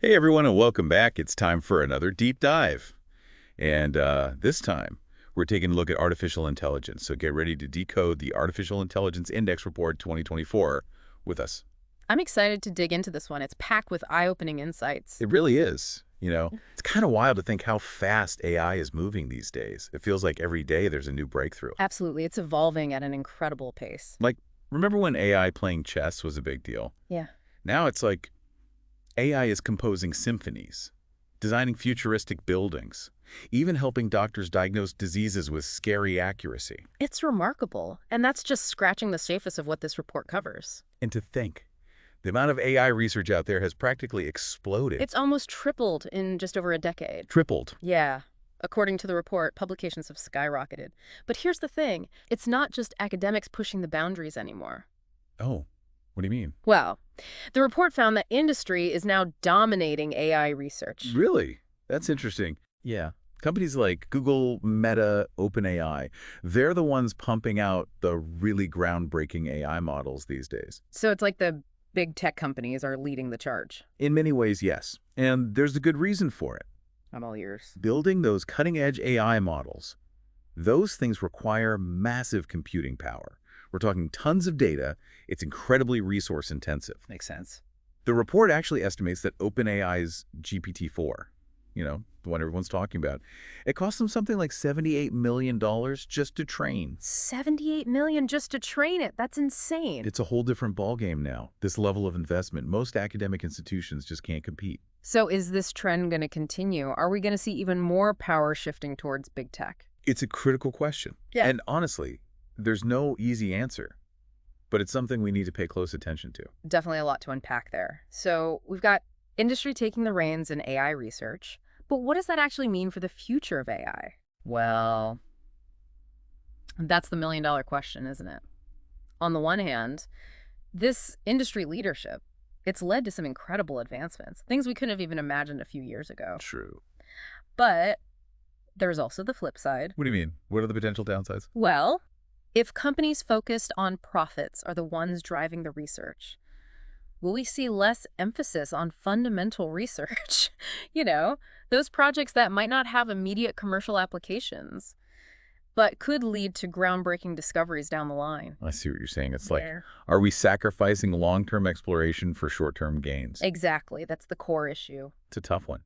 Hey everyone, and welcome back. It's time for another deep dive. And this time, we're taking a look at artificial intelligence. So get ready to decode the Artificial Intelligence Index Report 2024 with us. I'm excited to dig into this one. It's packed with eye-opening insights. It really is. It's kind of wild to think how fast AI is moving these days. It feels like every day there's a new breakthrough. Absolutely. It's evolving at an incredible pace. Like, remember when AI playing chess was a big deal? Yeah. Now it's like AI is composing symphonies, designing futuristic buildings, even helping doctors diagnose diseases with scary accuracy. It's remarkable. And that's just scratching the surface of what this report covers. And to think, the amount of AI research out there has practically exploded. It's almost tripled in just over a decade. Tripled. Yeah. According to the report, publications have skyrocketed. But here's the thing. It's not just academics pushing the boundaries anymore. Oh, what do you mean? Well, the report found that industry is now dominating AI research. Really? That's interesting. Yeah. Companies like Google, Meta, OpenAI, they're the ones pumping out the really groundbreaking AI models these days. So it's like the big tech companies are leading the charge. In many ways, yes. And there's a good reason for it. I'm all ears. Building those cutting-edge AI models, those things require massive computing power. We're talking tons of data. It's incredibly resource-intensive. Makes sense. The report actually estimates that OpenAI's GPT-4, the one everyone's talking about, it cost them something like $78 million just to train. $78 million just to train it. That's insane. It's a whole different ballgame now, this level of investment. Most academic institutions just can't compete. So is this trend going to continue? Are we going to see even more power shifting towards big tech? It's a critical question. Yeah. And honestly, there's no easy answer, but it's something we need to pay close attention to. Definitely a lot to unpack there. So we've got industry taking the reins in AI research, but what does that actually mean for the future of AI? Well, that's the million-dollar question, isn't it? On the one hand, this industry leadership, it's led to some incredible advancements, things we couldn't have even imagined a few years ago. True. But there's also the flip side. What do you mean? What are the potential downsides? Well, if companies focused on profits are the ones driving the research, will we see less emphasis on fundamental research? Those projects that might not have immediate commercial applications, but could lead to groundbreaking discoveries down the line. I see what you're saying. It's like, are we sacrificing long-term exploration for short-term gains? Exactly. That's the core issue. It's a tough one.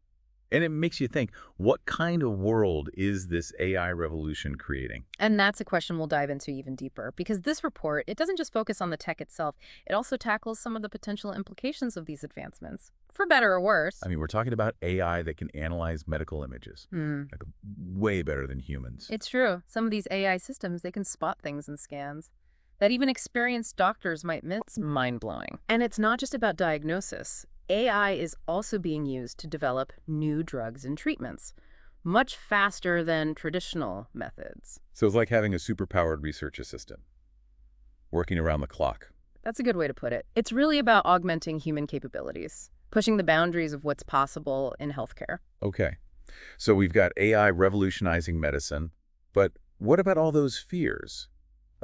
And it makes you think, what kind of world is this AI revolution creating? And that's a question we'll dive into even deeper, because this report, it doesn't just focus on the tech itself. It also tackles some of the potential implications of these advancements, for better or worse. I mean, we're talking about AI that can analyze medical images, like way better than humans. It's true. Some of these AI systems, they can spot things in scans that even experienced doctors might miss. It's mind-blowing. And it's not just about diagnosis. AI is also being used to develop new drugs and treatments, much faster than traditional methods. So it's like having a superpowered research assistant working around the clock. That's a good way to put it. It's really about augmenting human capabilities, pushing the boundaries of what's possible in healthcare. Okay. So we've got AI revolutionizing medicine, but what about all those fears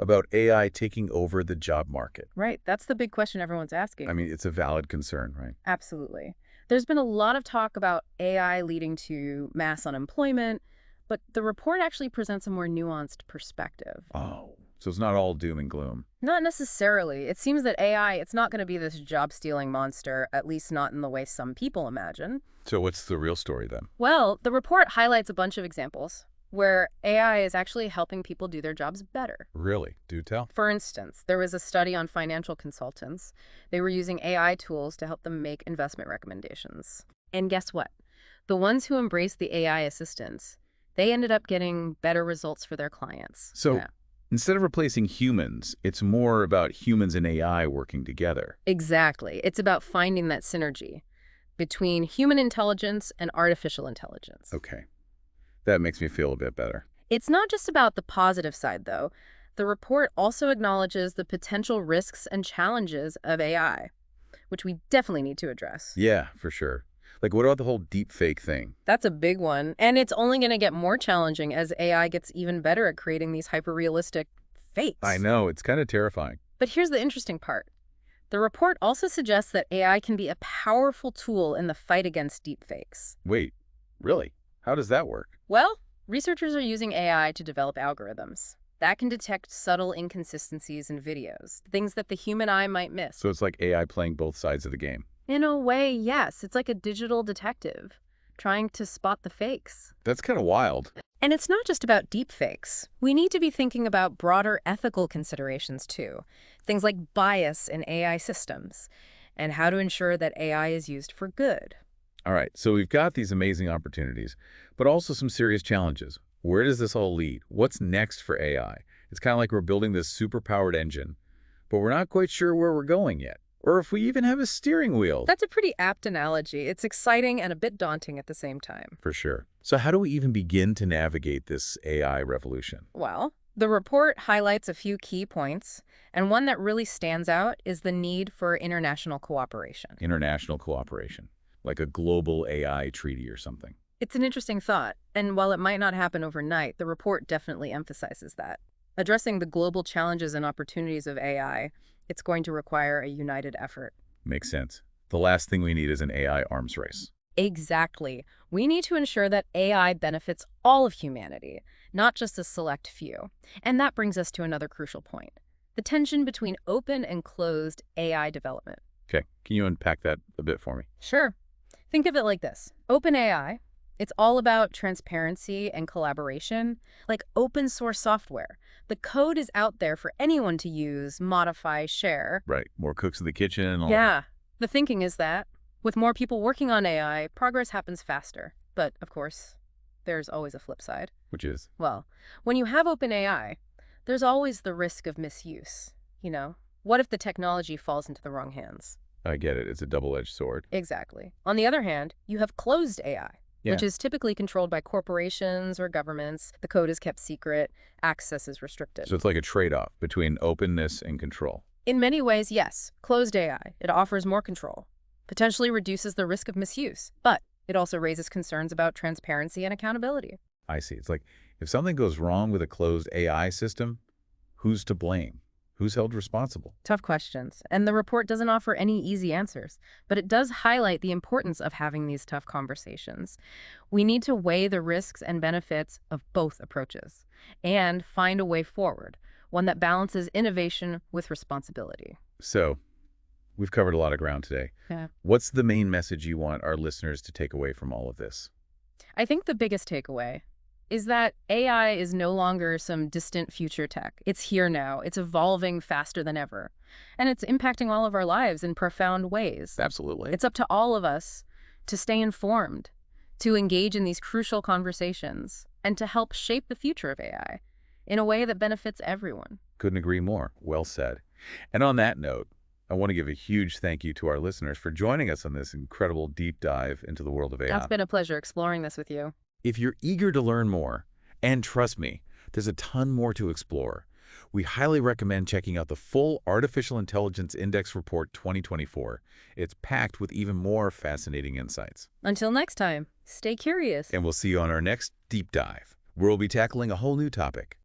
about AI taking over the job market? Right. That's the big question everyone's asking. I mean, it's a valid concern, right? Absolutely. There's been a lot of talk about AI leading to mass unemployment, but the report actually presents a more nuanced perspective. Oh, so it's not all doom and gloom. Not necessarily. It seems that AI, it's not going to be this job-stealing monster, at least not in the way some people imagine. So what's the real story then? Well, the report highlights a bunch of examples where AI is actually helping people do their jobs better. Really? Do tell. For instance, there was a study on financial consultants. They were using AI tools to help them make investment recommendations. And guess what? The ones who embraced the AI assistants, they ended up getting better results for their clients. So instead of replacing humans, it's more about humans and AI working together. Exactly. It's about finding that synergy between human intelligence and artificial intelligence. Okay. That makes me feel a bit better. It's not just about the positive side, though. The report also acknowledges the potential risks and challenges of AI, which we definitely need to address. Yeah, for sure. Like, what about the whole deep fake thing? That's a big one. And it's only going to get more challenging as AI gets even better at creating these hyper-realistic fakes. I know. It's kind of terrifying. But here's the interesting part. The report also suggests that AI can be a powerful tool in the fight against deepfakes. Wait, really? How does that work? Well, researchers are using AI to develop algorithms that can detect subtle inconsistencies in videos, things that the human eye might miss. So it's like AI playing both sides of the game. In a way, yes, it's like a digital detective trying to spot the fakes. That's kind of wild. And it's not just about deepfakes. We need to be thinking about broader ethical considerations too. Things like bias in AI systems and how to ensure that AI is used for good. All right, so we've got these amazing opportunities, but also some serious challenges. Where does this all lead? What's next for AI? It's kind of like we're building this super-powered engine, but we're not quite sure where we're going yet, or if we even have a steering wheel. That's a pretty apt analogy. It's exciting and a bit daunting at the same time. For sure. So how do we even begin to navigate this AI revolution? Well, the report highlights a few key points, and one that really stands out is the need for international cooperation. International cooperation, like a global AI treaty or something. It's an interesting thought, and while it might not happen overnight, the report definitely emphasizes that. Addressing the global challenges and opportunities of AI, it's going to require a united effort. Makes sense. The last thing we need is an AI arms race. Exactly. We need to ensure that AI benefits all of humanity, not just a select few. And that brings us to another crucial point, the tension between open and closed AI development. Okay, can you unpack that a bit for me? Sure. Think of it like this. Open AI, it's all about transparency and collaboration, like open source software. The code is out there for anyone to use, modify, share. Right, more cooks in the kitchen and all that. Yeah. The thinking is that with more people working on AI, progress happens faster. But, of course, there's always a flip side. Which is? Well, when you have open AI, there's always the risk of misuse. What if the technology falls into the wrong hands? I get it. It's a double-edged sword. Exactly. On the other hand, you have closed AI, which Yeah. is typically controlled by corporations or governments. The code is kept secret, access is restricted. So it's like a trade-off between openness and control. In many ways, yes, closed AI, it offers more control, potentially reduces the risk of misuse, but it also raises concerns about transparency and accountability. I see. It's like if something goes wrong with a closed AI system, who's to blame? Who's held responsible? Tough questions, and the report doesn't offer any easy answers, but it does highlight the importance of having these tough conversations. We need to weigh the risks and benefits of both approaches and find a way forward, one that balances innovation with responsibility. So we've covered a lot of ground today. Yeah. What's the main message you want our listeners to take away from all of this? I think the biggest takeaway is that AI is no longer some distant future tech. It's here now. It's evolving faster than ever. And it's impacting all of our lives in profound ways. Absolutely. It's up to all of us to stay informed, to engage in these crucial conversations, and to help shape the future of AI in a way that benefits everyone. Couldn't agree more. Well said. And on that note, I want to give a huge thank you to our listeners for joining us on this incredible deep dive into the world of AI. It's been a pleasure exploring this with you. If you're eager to learn more, and trust me, there's a ton more to explore, we highly recommend checking out the full Artificial Intelligence Index Report 2024. It's packed with even more fascinating insights. Until next time, stay curious. And we'll see you on our next deep dive, where we'll be tackling a whole new topic.